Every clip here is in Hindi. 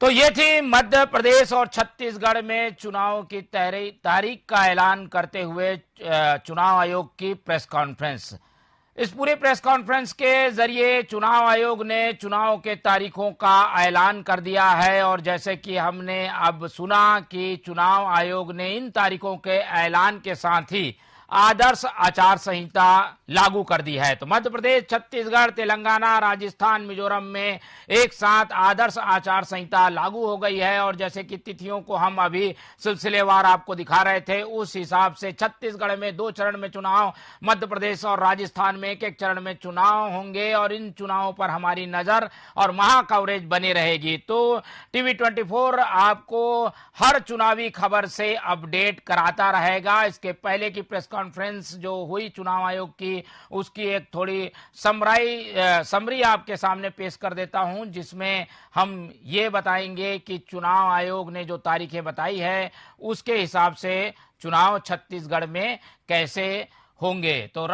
तो ये थी मध्य प्रदेश और छत्तीसगढ़ में चुनाव की तारीख का ऐलान करते हुए चुनाव आयोग की प्रेस कॉन्फ्रेंस। इस पूरे प्रेस कॉन्फ्रेंस के जरिए चुनाव आयोग ने चुनाव के तारीखों का ऐलान कर दिया है और जैसे कि हमने अब सुना कि चुनाव आयोग ने इन तारीखों के ऐलान के साथ ही आदर्श आचार संहिता लागू कर दी है। तो मध्य प्रदेश, छत्तीसगढ़, तेलंगाना, राजस्थान, मिजोरम में एक साथ आदर्श आचार संहिता लागू हो गई है और जैसे कि तिथियों को हम अभी सिलसिलेवार आपको दिखा रहे थे, उस हिसाब से छत्तीसगढ़ में 2 चरण में चुनाव, मध्य प्रदेश और राजस्थान में 1-1 चरण में चुनाव होंगे और इन चुनावों पर हमारी नजर और महा कवरेज बनी रहेगी। तो टीवी 24 आपको हर चुनावी खबर से अपडेट कराता रहेगा। इसके पहले की प्रेस कॉन्फ्रेंस जो हुई चुनाव आयोग की, उसकी एक थोड़ी समरी आपके सामने पेश कर देता हूं, जिसमें हम ये बताएंगे कि चुनाव आयोग ने जो तारीखें बताई है उसके हिसाब से चुनाव छत्तीसगढ़ में कैसे होंगे। तो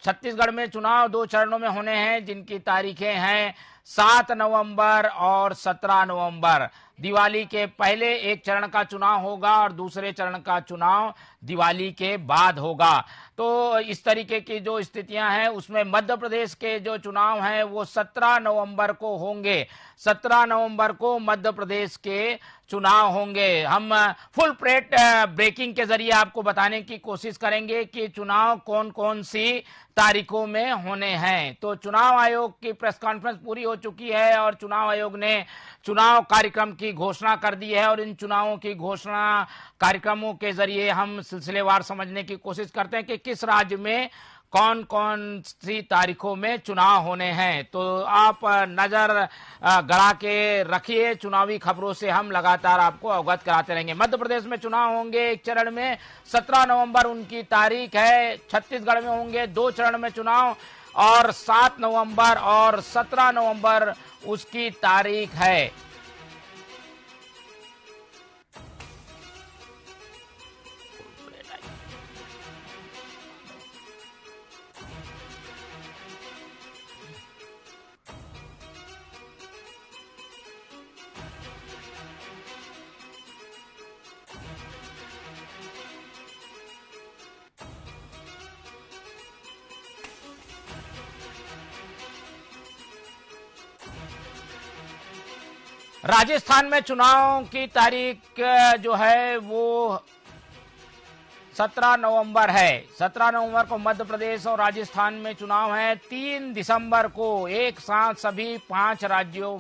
छत्तीसगढ़ में चुनाव 2 चरणों में होने हैं, जिनकी तारीखें हैं 7 नवंबर और 17 नवंबर। दिवाली के पहले एक चरण का चुनाव होगा और दूसरे चरण का चुनाव दिवाली के बाद होगा। तो इस तरीके की जो स्थितियां हैं उसमें मध्य प्रदेश के जो चुनाव हैं वो 17 नवंबर को होंगे। 17 नवंबर को मध्य प्रदेश के चुनाव होंगे। हम फुल प्लेट ब्रेकिंग के जरिए आपको बताने की कोशिश करेंगे कि चुनाव कौन कौन सी तारीखों में होने हैं। तो चुनाव आयोग की प्रेस कॉन्फ्रेंस पूरी हो चुकी है और चुनाव आयोग ने चुनाव कार्यक्रम की घोषणा कर दी है और इन चुनावों की घोषणा कार्यक्रमों के जरिए हम सिलसिलेवार समझने की कोशिश करते हैं कि किस राज्य में कौन कौन सी तारीखों में चुनाव होने हैं। तो आप नजर गड़ा के रखिए, चुनावी खबरों से हम लगातार आपको अवगत कराते रहेंगे। मध्य प्रदेश में चुनाव होंगे 1 चरण में, 17 नवंबर उनकी तारीख है। छत्तीसगढ़ में होंगे 2 चरण में चुनाव और 7 नवंबर और 17 नवंबर उसकी तारीख है। राजस्थान में चुनाव की तारीख जो है वो 17 नवंबर है। 17 नवंबर को मध्य प्रदेश और राजस्थान में चुनाव है। 3 दिसंबर को एक साथ सभी 5 राज्यों